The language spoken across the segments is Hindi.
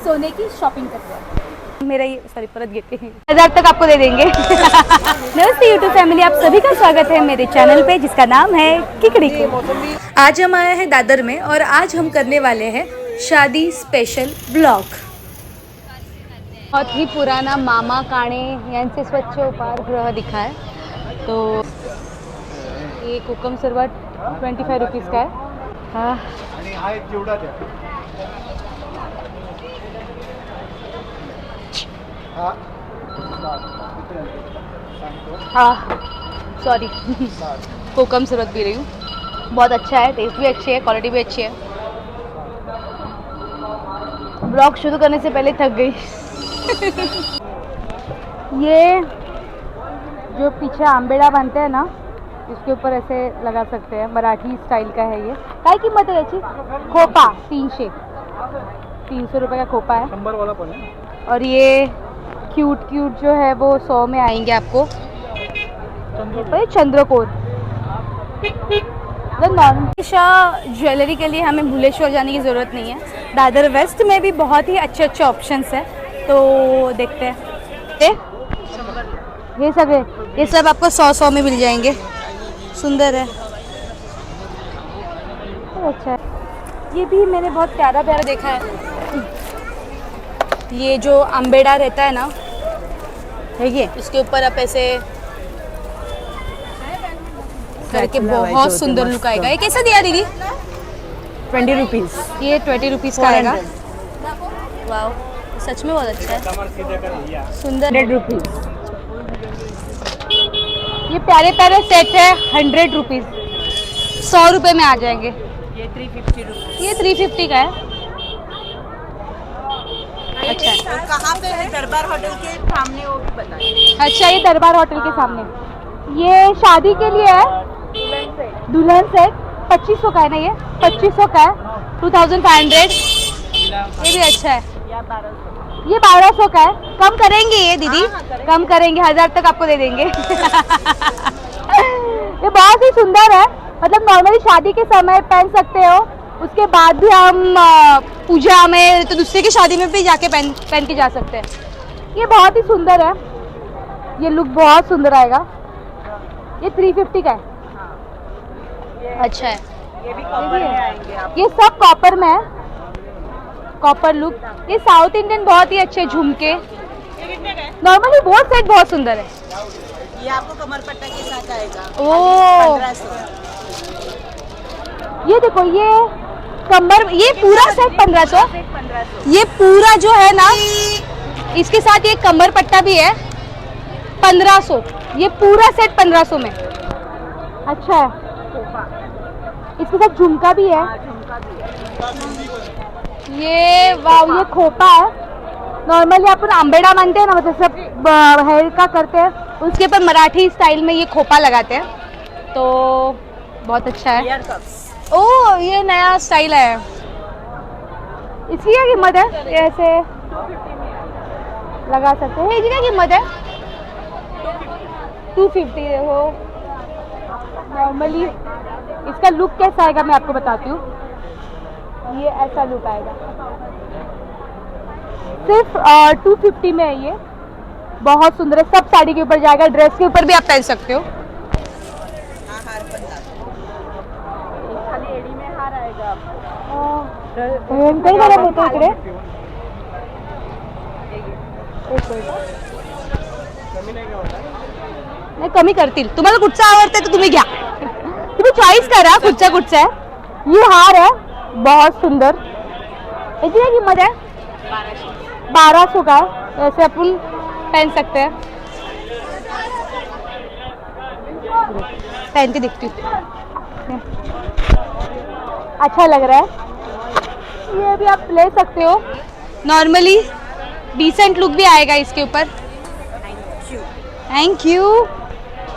सोने की शॉपिंग करते हैं। मेरा ये सॉरी परत गिरते हैं 1000 तक आपको दे देंगे। नमस्ते यूट्यूब फैमिली, आप सभी का स्वागत है मेरे चैनल पे जिसका नाम है किकड़ी को। आज हम आए हैं दादर में और आज हम करने वाले हैं शादी स्पेशल ब्लॉग। बहुत ही पुराना मामा काणे यांचे स्वच्छ उपाहारगृह दिखा है। तो ये कोकम सरबत 25 रुपीज़ का है। हाँ हाँ सॉरी कोकम सरबत पी रही हूँ। बहुत अच्छा है, टेस्ट भी अच्छी है, क्वालिटी भी अच्छी है। ब्लॉग शुरू करने से पहले थक गई। ये जो पीछे आंबेड़ा बनते हैं ना, इसके ऊपर ऐसे लगा सकते हैं, मराठी स्टाइल का है ये। काय कीमत है याची? खोपा 300 रुपये का खोपा है। 100 वाला पण है। और ये क्यूट जो है वो 100 में आएंगे आपको। चंद्रकोर ज्वेलरी के लिए हमें भुलेश्वर जाने की ज़रूरत नहीं है। दादर वेस्ट में भी बहुत ही अच्छे ऑप्शंस हैं, तो देखते हैं। ये सब आपको 100 में मिल जाएंगे। सुंदर है, अच्छा है। ये भी मैंने बहुत प्यारा देखा है। ये जो अम्बेडा रहता है ना, है ये, इसके ऊपर आप ऐसे करके बहुत सुंदर लुक आएगा। ये कैसा दिया दीदी? 20 रुपीज़। ये 20 रुपीज़ का आएगा। वाह, सच में बहुत अच्छा है, सुंदर। 100 रुपीज़। ये प्यारे सेट है 100 रुपीज़, 100 रुपये में आ जाएंगे। ये 350 रुपीज़। ये 350 का है। अच्छा है। कहाँ पे है? दरबार होटल के सामने, वो भी बताइए। अच्छा, ये दरबार होटल के सामने। ये शादी के लिए है, दुल्हन सेट 2500 का है ना, ये 2500 का है, 2500। ये भी अच्छा है। ये 1200 का है। कम करेंगे ये दीदी? कम करेंगे, 1000 तक आपको दे देंगे। ये बहुत ही सुंदर है, मतलब नॉर्मली शादी के समय पहन सकते हो, उसके बाद भी हम पूजा में तो दूसरे की शादी में भी जाके पहन के जा सकते हैं। ये बहुत ही सुंदर है, ये लुक बहुत सुंदर आएगा। ये 350 का है। अच्छा है। ये भी कॉपर में आएंगे आप। ये सब कॉपर में है, कॉपर लुक। ये साउथ इंडियन बहुत ही अच्छे झुमके। नॉर्मली वो सेट बहुत सुंदर है। ये आपको कमरपट्टा के साथ आएगा। ओ 1500। ये देखो, ये कमर, ये पूरा सेट 1500। ये पूरा जो है ना, इसके साथ ये कमर पट्टा भी है 1500। ये पूरा सेट 1500 में। अच्छा है। इसके साथ झुमका भी है। ये वाह, ये खोपा है। नॉर्मली अपन आंबेड़ा मानते हैं ना, मतलब सब हेयर का करते हैं, उसके ऊपर मराठी स्टाइल में ये खोपा लगाते हैं, तो बहुत अच्छा है। ओह, ये नया स्टाइल है। इसकी क्या कीमत है? ये ऐसे लगा सकते हैं। इसकी क्या कीमत है? 250। देखो, नॉर्मली इसका लुक कैसा आएगा मैं आपको बताती हूँ। ये ऐसा लुक आएगा, सिर्फ 250 में है। ये बहुत सुंदर है, सब साड़ी के ऊपर जाएगा, ड्रेस के ऊपर भी आप पहन सकते हो। नाही, कमी करतील। तुम्हाला कुठचा आवडतं तर तुम्ही घ्या, तुम्ही चॉईस करा कुठचा है। ये हार है बहुत सुंदर। इसकी क्या कीमत है? 1200 का है। ऐसे अपन पहन सकते हैं। पहन के दिखती हूँ, अच्छा लग रहा है। ये भी आप ले सकते हो, नॉर्मली डिसेंट लुक भी आएगा इसके ऊपर। Thank you.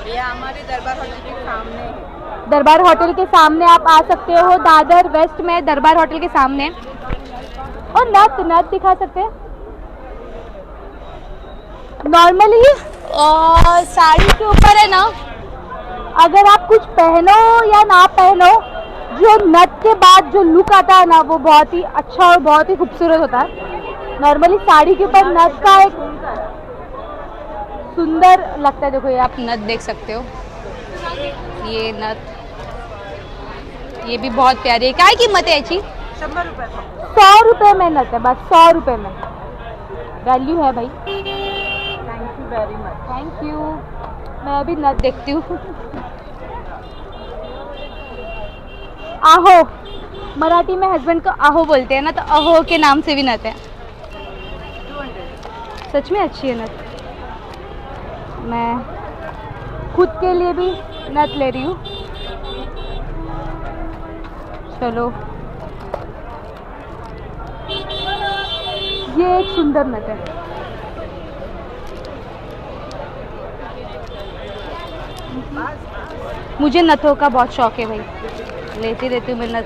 ये हमारे दरबार होटल के सामने है। दरबार होटल के सामने आप आ सकते हो, दादर वेस्ट में दरबार होटल के सामने। और नथ दिखा सकते हैं। नॉर्मली साड़ी के ऊपर है ना, अगर आप कुछ पहनो या ना पहनो, जो नथ के बाद जो लुक आता है ना, वो बहुत ही अच्छा और बहुत ही खूबसूरत होता है। नॉर्मली साड़ी के ऊपर नथ का एक सुंदर लगता है। देखो ये आप नथ देख सकते हो, ये नथ, ये भी बहुत प्यारी है। क्या कीमत है याची? 100 रुपये। 100 रुपये में नथ है, बस 100 रुपये में वैल्यू है भाई। Thank you very much. Thank you. मैं अभी नथ देखती हूँ। आहो, मराठी में हस्बैंड को आहो बोलते हैं ना, तो आहो के नाम से भी नथ है। 200। सच में अच्छी है नथ। मैं खुद के लिए भी नथ ले रही हूँ। चलो, ये एक सुंदर नथ है। मुझे नथों का बहुत शौक है भाई, लेती रहती हूँ मैं नथ।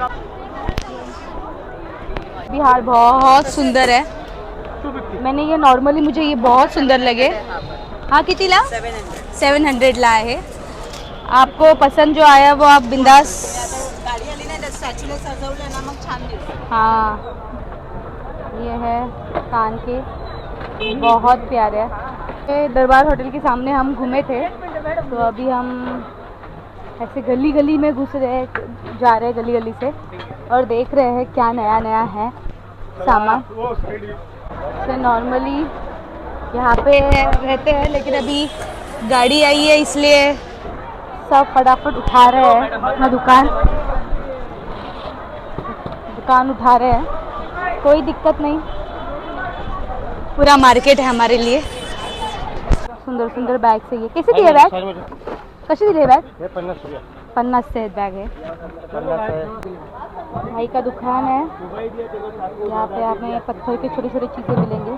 बिहार बहुत सुंदर है। मैंने ये नॉर्मली, मुझे ये बहुत सुंदर लगे। हाँ, कितनी ला? 700 लाए है। आपको पसंद जो आया वो आप बिंदास। गाडी आली नाही तर स्टॅच्यूला सजवलं ना मग छान दिसतं। हाँ, ये है कान के, बहुत प्यारे है। ये दरबार होटल के सामने हम घूमे थे, तो अभी हम ऐसे गली गली में घुस रहे, जा रहे गली गली से, और देख रहे हैं क्या नया नया है सामान। तो नॉर्मली यहाँ पे रहते हैं, लेकिन अभी गाड़ी आई है इसलिए सब फटाफट उठा रहे हैं अपना दुकान उठा रहे हैं। कोई दिक्कत नहीं, पूरा मार्केट है हमारे लिए। सुंदर सुंदर बैग से ये कैसे दिए बैग? कशी दिले बैग? 50 से बैग है। भाई का दुकान है, यहाँ पे हमें पत्थर की छोटी छोटी चीज़ें मिलेंगी।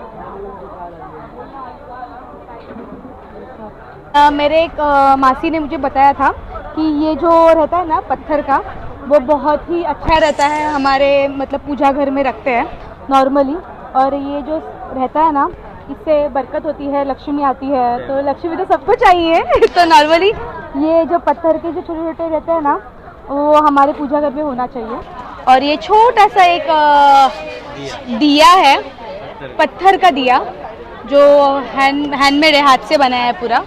मेरे एक मासी ने मुझे बताया था कि ये जो रहता है ना पत्थर का, वो बहुत ही अच्छा रहता है हमारे, मतलब पूजा घर में रखते हैं नॉर्मली। और ये जो रहता है ना, इससे बरकत होती है, लक्ष्मी आती है। तो लक्ष्मी तो सबको चाहिए तो नॉर्मली ये जो पत्थर के जो छोटे छोटे रहते हैं ना, वो हमारे पूजा घर में होना चाहिए। और ये छोटा सा एक दिया है, पत्थर का दिया, जो हैंडमेड है, हाथ से बनाया है पूरा।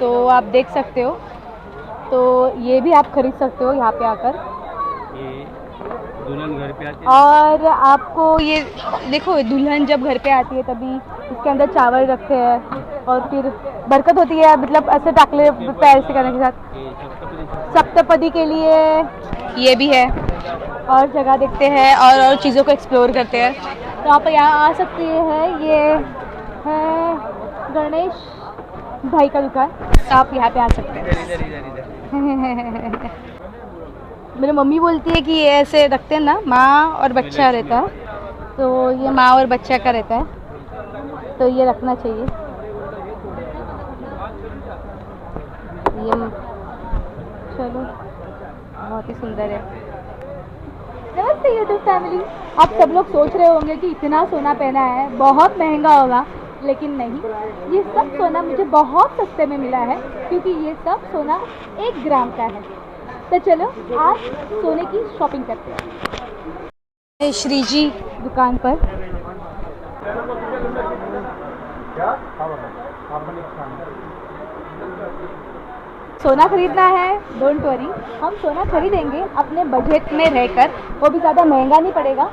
तो आप देख सकते हो, तो ये भी आप खरीद सकते हो यहाँ पे आकर। ये दुल्हन घर पे आती है, और आपको ये देखो, दुल्हन जब घर पे आती है तभी इसके अंदर चावल रखते हैं, और फिर बरकत होती है, मतलब ऐसे टाकले पैर से करने के साथ। ये सप्तपदी के लिए ये भी है। और जगह देखते हैं और चीज़ों को एक्सप्लोर करते हैं। तो आप यहाँ आ सकते हैं। ये है गणेश भाई का दुकान, तो आप यहाँ पे आ सकते हैं। इधर मेरी मम्मी बोलती है कि ये ऐसे रखते हैं ना, माँ और बच्चा रहता है, तो ये माँ और बच्चा का रहता है, तो ये रखना चाहिए। ये चलो, बहुत ही सुंदर है। नमस्ते यूट्यूब फैमिली। आप सब लोग सोच रहे होंगे कि इतना सोना पहना है, बहुत महंगा होगा, लेकिन नहीं, ये सब सोना मुझे बहुत सस्ते में मिला है, क्योंकि ये सब सोना 1 ग्राम का है। तो चलो आज सोने की शॉपिंग करते हैं श्री जी दुकान पर। सोना खरीदना है, डोंट वरी, हम सोना खरीदेंगे अपने बजट में रहकर। वो भी ज़्यादा महंगा नहीं पड़ेगा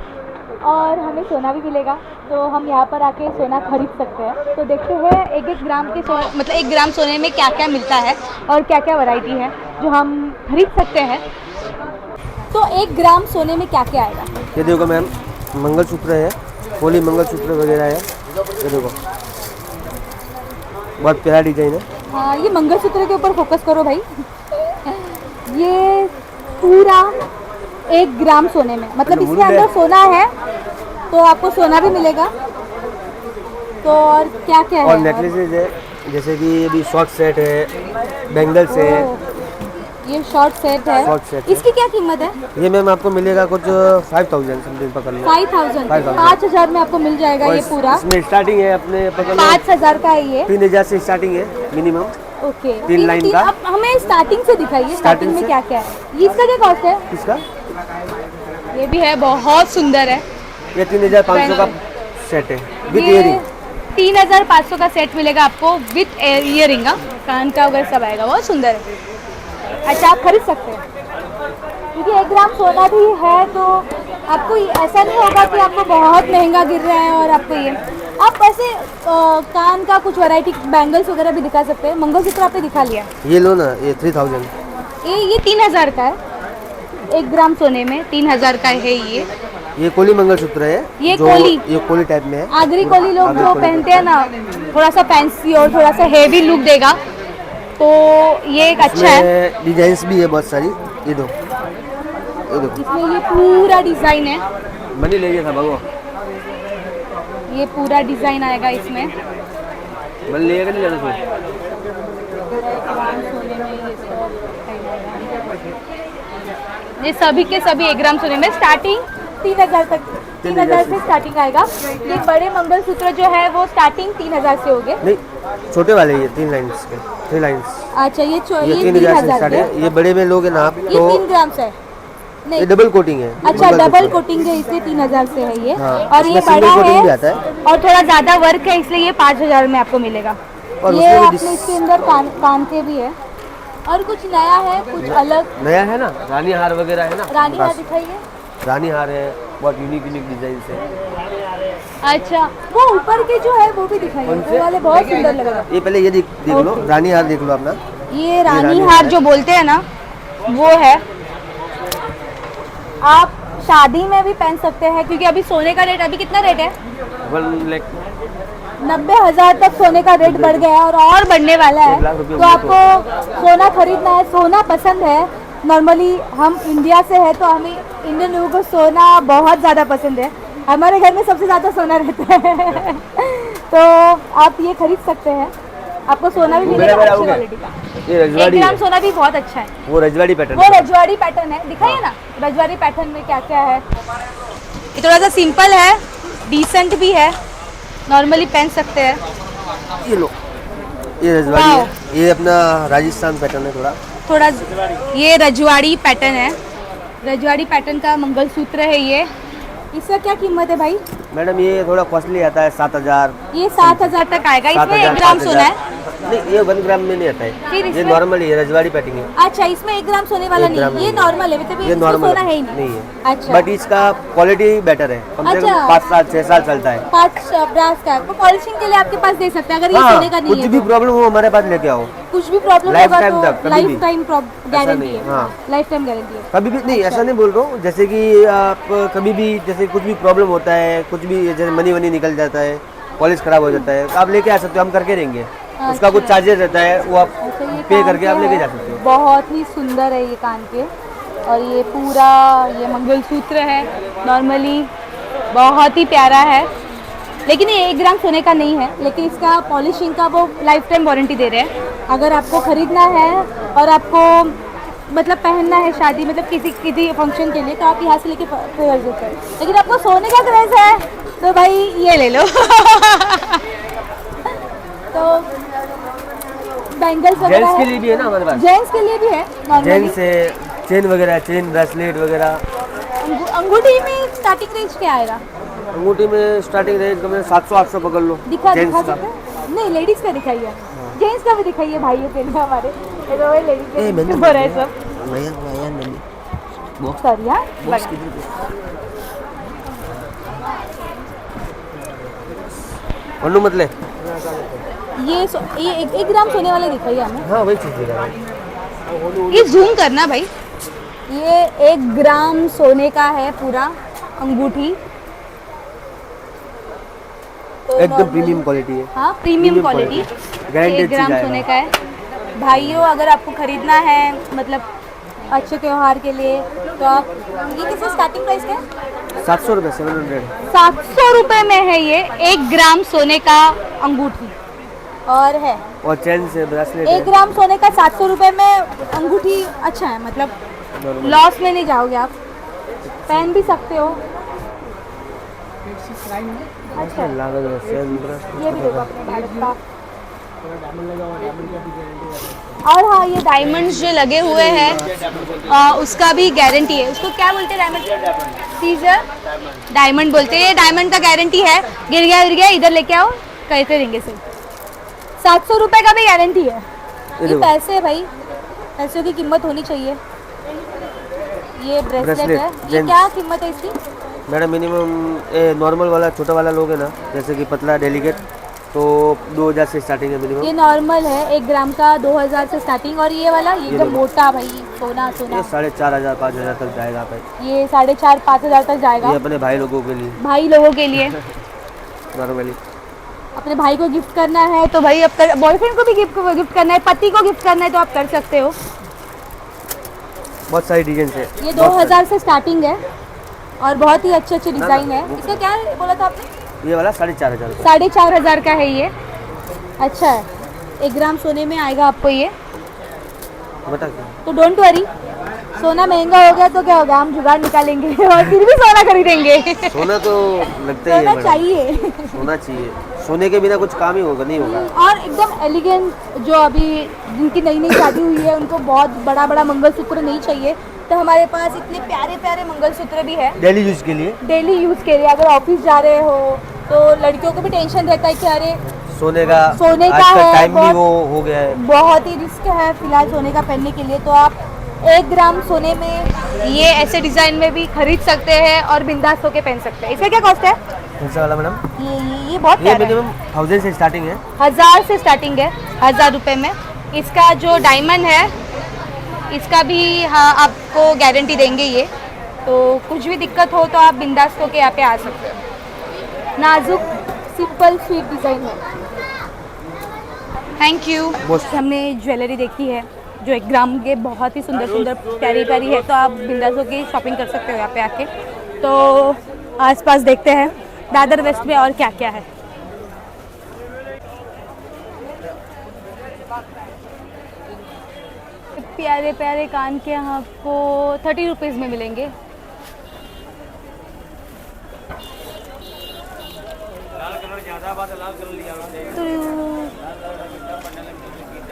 और हमें सोना भी मिलेगा, तो हम यहाँ पर आके सोना खरीद सकते हैं। तो देखते हैं 1-1 ग्राम के सोने, मतलब 1 ग्राम सोने में क्या क्या मिलता है और क्या क्या वैरायटी है जो हम खरीद सकते हैं। तो 1 ग्राम सोने में क्या क्या आएगा? ये देखो मैम, मंगलसूत्र है, होली मंगलसूत्र वगैरह है। ये देखो, बहुत प्यारा डिजाइन है। हाँ, ये मंगलसूत्र के ऊपर फोकस करो भाई। ये पूरा 1 ग्राम सोने में, मतलब इसके अंदर सोना है, तो आपको सोना भी मिलेगा। तो और क्या क्या है? और नेकलेसेज है, जैसे कि ये भी शॉर्ट सेट है, बैंगल्स है। ये शॉर्ट सेट है। शॉर्ट सेट है। इसकी क्या कीमत है? ये मैम आपको मिलेगा कुछ 5000 समथिंग पकड़ लो। 5000 5000 5000 में आपको मिल जाएगा और ये पूरा। इसमें स्टार्टिंग है अपने पकड़ लो 5000 का है ये। 3000 से स्टार्टिंग है मिनिमम। ओके, 3 लाइन का। अब हमें स्टार्टिंग से दिखाइए, स्टार्टिंग में से। क्या क्या है। इसका क्या कॉस्ट है? किसका? ये भी है, बहुत सुंदर है। ये 3500 का सेट है विद इयरिंग। 3500 का सेट मिलेगा आपको विथ इयरिंग। कान का वगैरह सब आएगा, बहुत सुंदर है। अच्छा, आप खरीद सकते हैं क्योंकि 1 ग्राम सोना भी है, तो आपको ऐसा नहीं होगा कि आपको बहुत महंगा गिर रहा है। और आपको ये आप ऐसे कान का कुछ वैरायटी बैंगल्स वगैरह भी दिखा सकते हैं। मंगलसूत्र आपने दिखा लिया, ये लो ना, ये 3000। ये 3000 का है। 1 ग्राम सोने में 3000 का है ये कोली मंगलसूत्र है। ये जो कोली। ये कोली टाइप में है। आगरी कोली लोग आगरी जो कोली पहनते हैं ना, थोड़ा सा फैंसी और थोड़ा सा हेवी लुक देगा, तो ये एक अच्छा है। डिजाइन्स भी है बहुत सारी। ये दो, ये देखो, इसमें ये पूरा डिजाइन है। मनी ले गया था भगो, ये पूरा डिजाइन आएगा इसमें। मनी ले गया नहीं जाना सोच। ये सभी के सभी 1 ग्राम सोने में स्टार्टिंग 3000 तक, 3000 से स्टार्टिंग आएगा। ये बड़े मंगलसूत्र जो है वो स्टार्टिंग 3000 से होंगे। नहीं, छोटे वाले ये 3 लाइन्स के, 3 लाइन्स। अच्छा, ये 3000 से स्टार्ट है। ये बड़े में लोगे ना आप ये तो 3 ग्राम से है। नहीं, ये डबल कोटिंग है। अच्छा, डबल कोटिंग है, इसलिए 3000 से है ये। हाँ, और ये इसमें बड़ा single coating भी है आता है। और थोड़ा ज्यादा वर्क है, इसलिए ये 5000 में आपको मिलेगा। और ये उसमें भी आपने इसके अंदर कान के भी है और कुछ नया है, कुछ अलग। नया है ना, रानी हार वगैरह है ना। रानी हार बस, दिखाइए। रानी हार है, बहुत यूनिक डिजाइन से। अच्छा, वो ऊपर के जो है वो भी दिखाइए, कौन से? वो वाले बहुत सुंदर लग रहा ये पहले ये देख लो, रानी हार देख लो अपना। है। ये रानी रानी हार हार जो बोलते हैं ना, वो है। आप शादी में भी पहन सकते हैं, क्योंकि अभी सोने का रेट, अभी कितना रेट है? 1 लाख 90,000 तक सोने का रेट बढ़ गया है और बढ़ने वाला 1 लाख है। रुपये तो आपको सोना खरीदना है, सोना पसंद है। नॉर्मली हम इंडिया से है, तो हमें इंडियन लोगों को सोना बहुत ज़्यादा पसंद है। हमारे घर में सबसे ज़्यादा सोना रहता है तो आप ये खरीद सकते हैं, आपको सोना भी मिलेगा अच्छी क्वालिटी का। ये 1 रजवाड़ी ग्राम है, सोना भी बहुत अच्छा है। वो रजवाड़ी पैटर्न। वो रजवाड़ी पैटर्न है, दिखाइए ना रजवाड़ी पैटर्न में क्या क्या है। ये थोड़ा सा सिंपल है, डिसेंट भी है, नॉर्मली पहन सकते हैं। ये लो, ये रजवाड़ी है। ये अपना राजस्थान पैटर्न है थोड़ा। ये रजवाड़ी पैटर्न है, रजवाड़ी पैटर्न का मंगलसूत्र है ये। इसका क्या कीमत है भाई? मैडम ये थोड़ा कॉस्टली आता है, 7000। ये 7000 तक आएगा। इसमें 1 ग्राम सोना है। नहीं, ये 1 ग्राम में नहीं आता फिर है, ये इसमें? नॉर्मल है, रजवाड़ी पैटर्न है। अच्छा, इसमें 1 ग्राम सोने वाला 1 ग्राम नहीं, ये नहीं। नॉर्मल है, मतलब ये इसमें नॉर्मल सोना है ही नहीं। है। अच्छा, बट इसका क्वालिटी बेटर है, कम से कम अच्छा। 5 साल 6 साल चलता है। 5 ब्रास का है, वो पॉलिशिंग के लिए आपके पास दे सकते हैं अगर ये हाँ, सोने का नहीं कुछ है भी तो। प्रॉब्लम हो हमारे पास लेके आओ। कुछ भी प्रॉब्लम Life होगा time तक, तो कभी भी। लाइफ टाइम गारंटी नहीं, है। हाँ। लाइफ टाइम गारंटी है। कभी भी नहीं, ऐसा नहीं बोल रहा हूँ, जैसे कि आप कभी भी, जैसे कुछ भी प्रॉब्लम होता है, कुछ भी जैसे मनी वनी निकल जाता है, पॉलिश खराब हो जाता है, तो आप लेके आ सकते हो, हम करके देंगे। उसका कुछ चार्जेस रहता है, वो आप अच्छा, ये पे कान करके के आप लेके है, जा सकते हो। बहुत ही सुंदर है ये कान के। और ये पूरा ये मंगलसूत्र है, नॉर्मली बहुत ही प्यारा है, लेकिन ये 1 ग्राम सोने का नहीं है, लेकिन इसका पॉलिशिंग का वो लाइफ टाइम वारंटी दे रहे हैं। अगर आपको ख़रीदना है और आपको मतलब पहनना है शादी, मतलब किसी फंक्शन के लिए, तो आप यहाँ से लेके पहन सकते हैं। लेकिन आपको सोने का क्रेज है तो भाई ये ले लो तो बैंगल्स वगैरह जेंट्स के है। लिए भी है ना हमारे पास, जेंट्स के लिए भी है नॉर्मली। जेंट्स है, चेन वगैरह, चेन ब्रेसलेट वगैरह। अंगूठी में स्टार्टिंग रेंज क्या आएगा? अंगूठी में स्टार्टिंग रेंज कम 700-800 पकड़ लो। दिखा जेंट्स का। सकते हैं? नहीं, लेडीज का दिखाइए, जेंट्स का भी दिखाइए भाई, ये पहले हमारे लेडीज हो रहा है सब। सॉरी हाँ, पन्नू मत ले। ये 1 ग्राम सोने वाले दिखाइए हमें। हाँ वही चीज़ है। ये जूम करना भाई। ये 1 ग्राम सोने का है पूरा अंगूठी, तो एकदम normally- प्रीमियम क्वालिटी है। हाँ, premium Premium quality. quality। Guaranteed 1 ग्राम चीज़ सोने आएगा। का है। भाइयों, अगर आपको खरीदना है मतलब अच्छे त्योहार के लिए, तो आप ये किस स्टार्टिंग प्राइस का है? 700 रुपये, 700। 700 रुपये में है ये 1 ग्राम सोने का अंगूठी और है। और चेन से ब्रेसलेट 1 ग्राम सोने का 700 रुपये में अंगूठी अच्छा है, मतलब है। लॉस में नहीं जाओगे आप, पहन भी सकते हो। अच्छा, लागत है, चेन ये भी देखो अपने भारत का और हाँ, ये डायमंड्स जो लगे हुए हैं उसका भी गारंटी है। उसको क्या बोलते हैं? डायमंड सीजर डायमंड बोलते हैं। ये डायमंड का गारंटी है। गिर गया इधर लेके आओ, कहते देंगे सिर्फ 700 रुपये का भी गारंटी है। ये पैसे है भाई, पैसों की कीमत होनी चाहिए। ये ब्रेसलेट है, ये क्या कीमत है इसकी? मैडम मिनिमम नॉर्मल वाला छोटा वाला लोगे ना, जैसे कि पतला डेलीकेट, तो 2000 से स्टार्टिंग है मिनिमम। ये नॉर्मल है, 1 ग्राम का 2000 से स्टार्टिंग। और ये वाला ये एकदम मोटा भाई, सोना सोना, ये 4500 5000 तक जाएगा भाई। ये 4500 तक जाएगा। ये अपने भाई लोगों के लिए, भाई लोगों के लिए नॉर्मली अपने भाई को गिफ्ट करना है तो भाई, अब बॉयफ्रेंड को भी गिफ्ट करना है, पति को गिफ्ट करना है तो आप कर सकते हो। बहुत सारी डिजाइन है। ये 2000 से स्टार्टिंग है और बहुत ही अच्छे अच्छे डिज़ाइन है। इसका क्या बोला था आपने? ये वाला 4500। 4500 का है ये। अच्छा है, 1 ग्राम सोने में आएगा आपको ये। बता तो डोंट वरी, सोना महंगा हो गया तो क्या होगा, हम जुगाड़ निकालेंगे और फिर भी सोना खरीदेंगे। सोना तो लगता ही है सोना चाहिए, सोना चाहिए। सोने के बिना कुछ काम ही होगा नहीं होगा। और एकदम एलिगेंट, जो अभी जिनकी नई नई शादी हुई है उनको बहुत बड़ा बड़ा मंगलसूत्र नहीं चाहिए, तो हमारे पास इतने प्यारे प्यारे मंगलसूत्र भी है डेली यूज के लिए। डेली यूज़ के लिए अगर ऑफिस जा रहे हो तो लड़कियों को भी टेंशन रहता है कि अरे सोने का सोने का आजकल है, टाइम भी बहुत- वो हो गया है। बहुत ही रिस्क है फिलहाल सोने का पहनने के लिए। तो आप 1 ग्राम सोने में ये ऐसे डिज़ाइन में भी खरीद सकते हैं और बिंदास होके पहन सकते हैं। इसका क्या कॉस्ट है? कौन सा वाला मैडम? ये बहुत ये प्यारा है। मिनिमम 1000 से स्टार्टिंग है। 1000 से स्टार्टिंग है, 1000 रुपये में। इसका जो डायमंड है इसका भी हाँ आपको गारंटी देंगे ये, तो कुछ भी दिक्कत हो तो आप बिंदास होके यहाँ पे आ सकते हो। नाजुक सिंपल स्वीट डिज़ाइन है। Thank you. हमने ज्वेलरी देखी है जो 1 ग्राम के बहुत ही सुंदर सुंदर प्यारी प्यारी है, तो आप बिंदास होके शॉपिंग कर सकते हो यहाँ पे आके। तो आसपास देखते हैं दादर वेस्ट में और क्या क्या है। प्यारे प्यारे कान के आपको 30 रुपीज़ में मिलेंगे।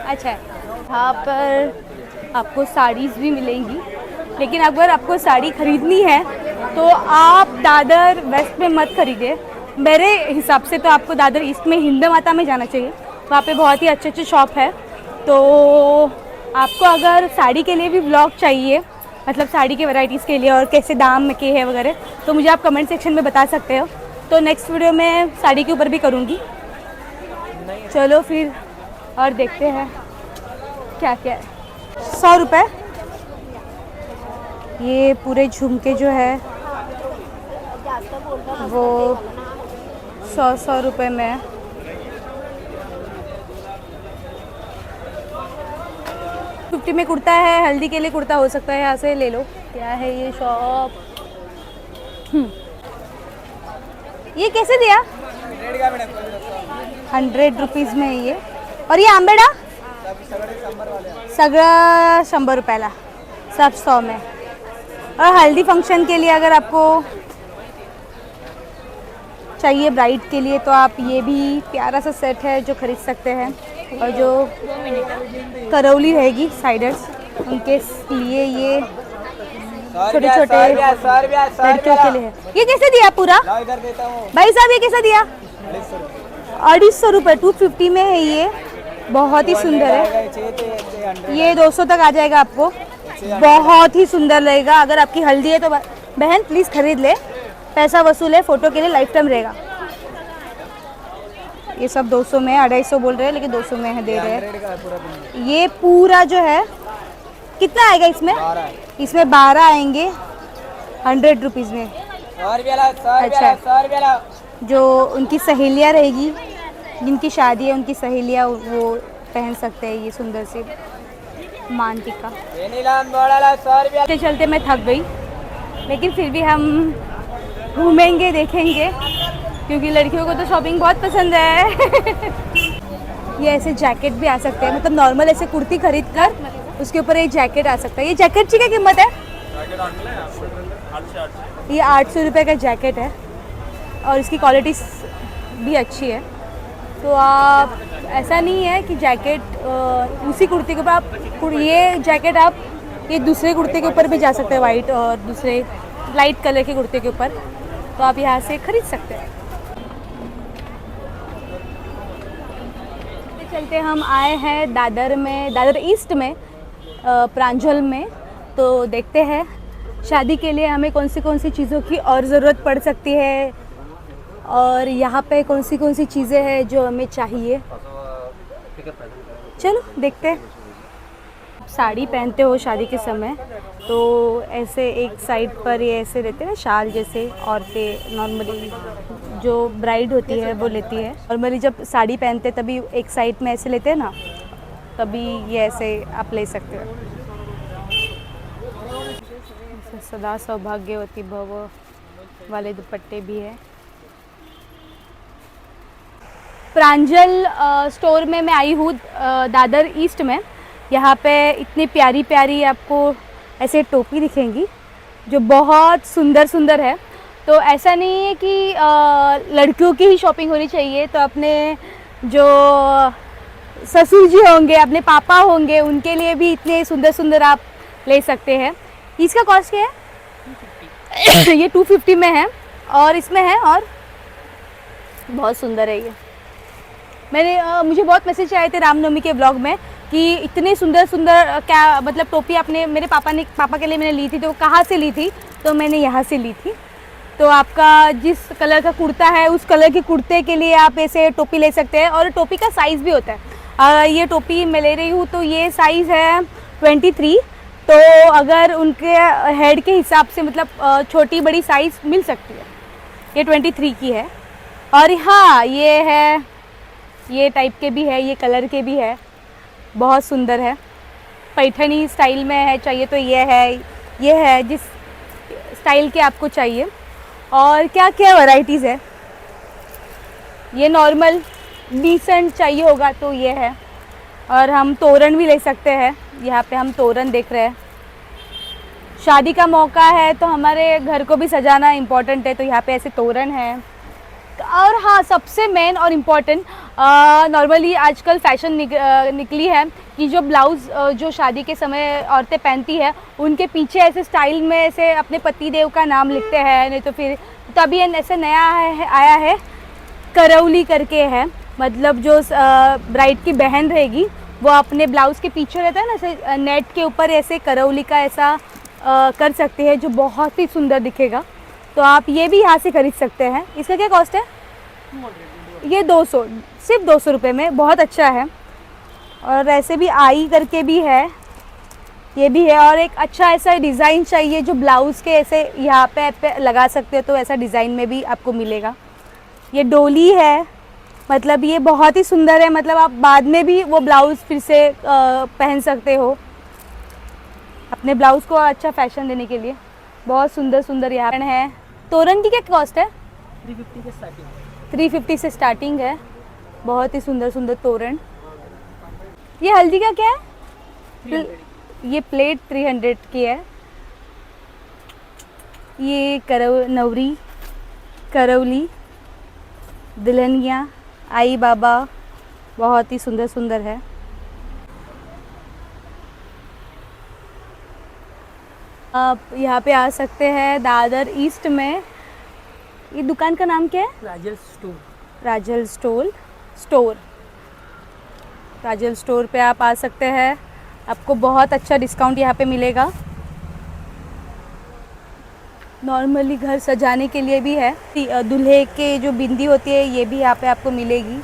अच्छा, यहाँ पर आपको साड़ीज़ भी मिलेंगी, लेकिन अगर आपको साड़ी खरीदनी है तो आप दादर वेस्ट में मत खरीदिए। मेरे हिसाब से तो आपको दादर ईस्ट में हिंद माता में जाना चाहिए, वहाँ पे बहुत ही अच्छे अच्छे शॉप है। तो आपको अगर साड़ी के लिए भी व्लॉग चाहिए, मतलब साड़ी के वैरायटीज़ के लिए और कैसे दाम के है वगैरह, तो मुझे आप कमेंट सेक्शन में बता सकते हो। तो नेक्स्ट वीडियो में साड़ी के ऊपर भी करूँगी। चलो फिर और देखते हैं क्या क्या है। 100 रुपये ये पूरे झुमके जो है वो 100 रुपये में है। $50 में कुर्ता है, हल्दी के लिए कुर्ता हो सकता है, यहाँ से ले लो। क्या है ये शॉप? ये कैसे दिया? 100 रुपीज़ में है ये। और ये आंबेडा सगळं 100 रुपयाला, सब 100 में। और हल्दी फंक्शन के लिए अगर आपको चाहिए ब्राइड के लिए तो आप ये भी प्यारा सा सेट है जो खरीद सकते हैं। और जो करौली रहेगी साइडर्स उनके लिए ये छोटे छोटे लड़कियों के लिए है। ये कैसे दिया पूरा भाई साहब? ये कैसे दिया? 250 रुपये, 250 में है ये। बहुत ही सुंदर है ये, 200 तक आ जाएगा आपको। बहुत ही सुंदर लगेगा। अगर आपकी हल्दी है तो बहन प्लीज़ खरीद ले, पैसा वसूल है, फ़ोटो के लिए लाइफ टाइम रहेगा। ये सब 200 में, 250 बोल रहे हैं लेकिन 200 में है, दे रहे हैं। ये पूरा जो है कितना आएगा इसमें? इसमें 12 आएंगे 100 रुपीज़ में। अच्छा, जो उनकी सहेलियाँ रहेगी, जिनकी शादी है उनकी सहेलियाँ वो पहन सकते हैं ये सुंदर सी मान टिक्का। चलते चलते मैं थक गई, लेकिन फिर भी हम घूमेंगे, देखेंगे, क्योंकि लड़कियों को तो शॉपिंग बहुत पसंद है। ये ऐसे जैकेट भी आ सकते हैं, मतलब नॉर्मल ऐसे कुर्ती खरीद कर उसके ऊपर एक जैकेट आ सकता है। ये जैकेट की क्या कीमत है? ये 800 रुपये का जैकेट है और इसकी क्वालिटी भी अच्छी है। तो आप ऐसा नहीं है कि जैकेट उसी कुर्ती के ऊपर आप ये जैकेट आप ये दूसरे कुर्ते के ऊपर भी जा सकते हैं, वाइट और दूसरे लाइट कलर के कुर्ते के ऊपर, तो आप यहाँ से खरीद सकते हैं। चलते हम आए हैं दादर में, दादर ईस्ट में, प्रांजल में। तो देखते हैं शादी के लिए हमें कौन सी चीज़ों की और ज़रूरत पड़ सकती है और यहाँ पे कौन सी चीज़ें हैं जो हमें चाहिए। चलो देखते हैं। साड़ी पहनते हो शादी के समय तो ऐसे एक साइड पर ये ऐसे रहते हैं ना, शाल जैसे औरतें नॉर्मली जो ब्राइड होती है वो लेती है। नॉर्मली जब साड़ी पहनते तभी एक साइड में ऐसे लेते हैं ना, तभी ये ऐसे आप ले सकते हो। सदा सौभाग्यवती भव वाले दुपट्टे भी है। प्रांजल स्टोर में मैं आई हूँ दादर ईस्ट में। यहाँ पे इतनी प्यारी प्यारी आपको ऐसे टोपी दिखेंगी जो बहुत सुंदर है। तो ऐसा नहीं है कि लड़कियों की ही शॉपिंग होनी चाहिए, तो अपने जो ससुर जी होंगे, अपने पापा होंगे, उनके लिए भी इतने सुंदर आप ले सकते हैं। इसका कॉस्ट क्या है? ये 250 में है और इसमें है, और बहुत सुंदर है ये। मुझे बहुत मैसेज आए थे रामनवमी के ब्लॉग में कि इतने सुंदर क्या मतलब टोपी आपने, मेरे पापा के लिए मैंने ली थी, तो कहाँ से ली थी? तो मैंने यहाँ से ली थी। तो आपका जिस कलर का कुर्ता है उस कलर के कुर्ते के लिए आप ऐसे टोपी ले सकते हैं, और टोपी का साइज़ भी होता है। ये टोपी मैं ले रही हूँ तो ये साइज़ है 23। तो अगर उनके हेड के हिसाब से मतलब छोटी बड़ी साइज़ मिल सकती है। ये 23 की है। और हाँ, ये है, ये टाइप के भी है, ये कलर के भी है, बहुत सुंदर है। पैठनी स्टाइल में है चाहिए तो ये है जिस स्टाइल के आपको चाहिए। और क्या क्या वैरायटीज़ है। ये नॉर्मल डिसेंट चाहिए होगा तो ये है। और हम तोरण भी ले सकते हैं। यहाँ पे हम तोरण देख रहे हैं। शादी का मौका है तो हमारे घर को भी सजाना इम्पोर्टेंट है, तो यहाँ पे ऐसे तोरण है। और हाँ, सबसे मेन और इम्पॉर्टेंट, नॉर्मली आजकल फैशन निकली है कि जो ब्लाउज़ जो शादी के समय औरतें पहनती है उनके पीछे ऐसे स्टाइल में ऐसे अपने पति देव का नाम लिखते हैं, नहीं तो फिर तभी ऐसे नया आया है करौली करके है। मतलब जो ब्राइड की बहन रहेगी वो अपने ब्लाउज़ के पीछे रहता है ना, ऐसे नेट के ऊपर ऐसे करौली का ऐसा कर सकती है जो बहुत ही सुंदर दिखेगा। तो आप ये भी यहाँ से खरीद सकते हैं। इसका क्या कॉस्ट है? ये 200, सिर्फ 200 रुपये में, बहुत अच्छा है। और ऐसे भी आई करके भी है, ये भी है। और एक अच्छा ऐसा डिज़ाइन चाहिए जो ब्लाउज़ के ऐसे यहाँ पे लगा सकते हो, तो ऐसा डिज़ाइन में भी आपको मिलेगा। ये डोली है, मतलब ये बहुत ही सुंदर है। मतलब आप बाद में भी वो ब्लाउज़ फिर से पहन सकते हो अपने ब्लाउज़ को अच्छा फैशन देने के लिए। बहुत सुंदर यहाँ है। तोरण की क्या कॉस्ट है? 350 से स्टार्टिंग है। बहुत ही सुंदर तोरण। ये हल्दी का क्या है? ये प्लेट 300 की है। ये करौली, दुल्हनिया, आई बाबा, बहुत ही सुंदर है। आप यहाँ पे आ सकते हैं दादर ईस्ट में। ये दुकान का नाम क्या है? राजल स्टोर पे आप आ सकते हैं। आपको बहुत अच्छा डिस्काउंट यहाँ पे मिलेगा। नॉर्मली घर सजाने के लिए भी है। दूल्हे के जो बिंदी होती है ये भी यहाँ पे आपको मिलेगी।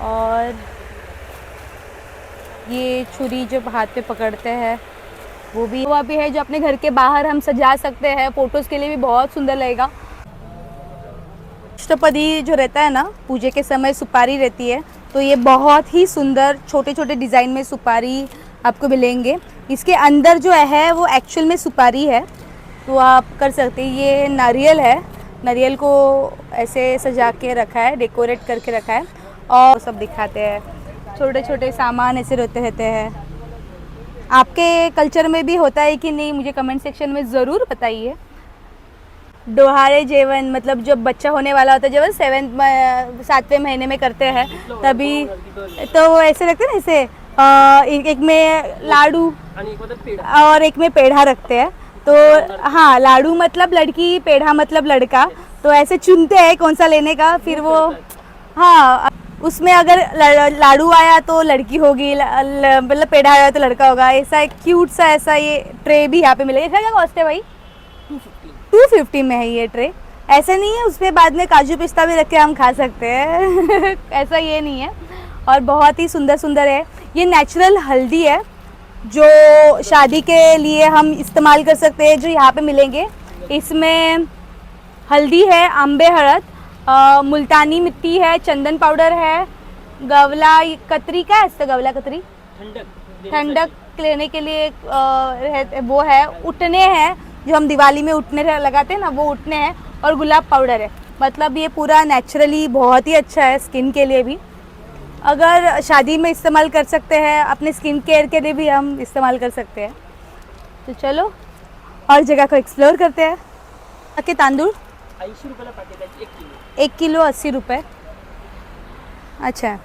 और ये छुरी जो हाथ पे पकड़ते हैं वो भी है, जो अपने घर के बाहर हम सजा सकते हैं। फ़ोटोज़ के लिए भी बहुत सुंदर लगेगा। अष्टपदी जो रहता है ना, पूजे के समय सुपारी रहती है, तो ये बहुत ही सुंदर छोटे डिज़ाइन में सुपारी आपको मिलेंगे। इसके अंदर जो है वो एक्चुअल में सुपारी है, तो आप कर सकते हैं। ये नारियल है, नारियल को ऐसे सजा के रखा है, डेकोरेट करके रखा है। और सब दिखाते हैं, छोटे सामान ऐसे रहते हैं। आपके कल्चर में भी होता है कि नहीं, मुझे कमेंट सेक्शन में ज़रूर बताइए। डोहारे जेवन, मतलब जब बच्चा होने वाला होता है, जब 7वें महीने में करते हैं तभी, तो वो ऐसे रखते हैं ना, ऐसे एक में लाडू और एक में पेढ़ा रखते हैं। तो हाँ, लाडू मतलब लड़की, पेढ़ा मतलब लड़का। तो ऐसे चुनते हैं कौन सा लेने का, फिर वो हाँ, उसमें अगर लाडू आया तो लड़की होगी, मतलब पेढ़ा आया तो लड़का होगा। ऐसा एक क्यूट सा ऐसा ये ट्रे भी यहाँ पे मिलेगा। इसका क्या कॉस्ट है भाई? 250 में है ये ट्रे। ऐसा नहीं है, उसमें बाद में काजू पिस्ता भी रख के हम खा सकते हैं ऐसा ये नहीं है। और बहुत ही सुंदर सुंदर है। ये नेचुरल हल्दी है जो शादी के लिए हम इस्तेमाल कर सकते हैं, जो यहाँ पे मिलेंगे। इसमें हल्दी है, अम्बे हळद, मुल्तानी मिट्टी है, चंदन पाउडर है, गवला कतरी, क्या है गवला कतरी, ठंडक लेने के लिए वो है, उठने हैं जो हम दिवाली में उठने लगाते हैं ना, वो उठने हैं, और गुलाब पाउडर है। मतलब ये पूरा नेचुरली बहुत ही अच्छा है स्किन के लिए भी। अगर शादी में इस्तेमाल कर सकते हैं, अपने स्किन केयर के लिए भी हम इस्तेमाल कर सकते हैं। तो चलो और जगह को एक्सप्लोर करते हैं। के तांदूळ 80 रुपयाला पाकिट आहे, 1 किलो। 1 किलो 80 रुपये। अच्छा,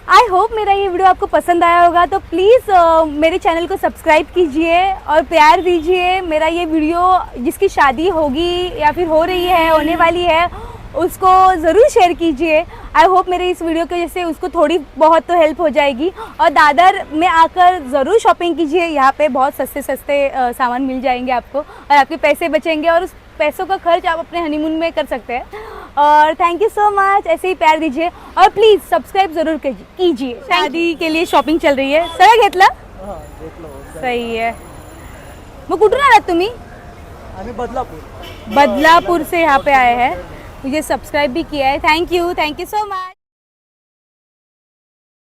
आई होप मेरा ये वीडियो आपको पसंद आया होगा। तो प्लीज़ मेरे चैनल को सब्सक्राइब कीजिए और प्यार दीजिए। मेरा ये वीडियो जिसकी शादी होगी या फिर हो रही है, होने वाली है, उसको ज़रूर शेयर कीजिए। आई होप मेरे इस वीडियो की वजह से उसको थोड़ी बहुत तो हेल्प हो जाएगी। और दादर में आकर ज़रूर शॉपिंग कीजिए। यहाँ पे बहुत सस्ते सस्ते सामान मिल जाएंगे आपको, और आपके पैसे बचेंगे, और उस पैसों का खर्च आप अपने हनीमून में कर सकते हैं। और थैंक यू सो मच, ऐसे ही प्यार दीजिए और प्लीज़ सब्सक्राइब ज़रूर कीजिए। शादी के लिए शॉपिंग चल रही है। सगळं घेतलं? सही है। मग कुठून आलात तुम्ही? आम्ही बदलापूर बदलापुर से यहाँ पे आए हैं। मुझे सब्सक्राइब भी किया है। Thank you so much.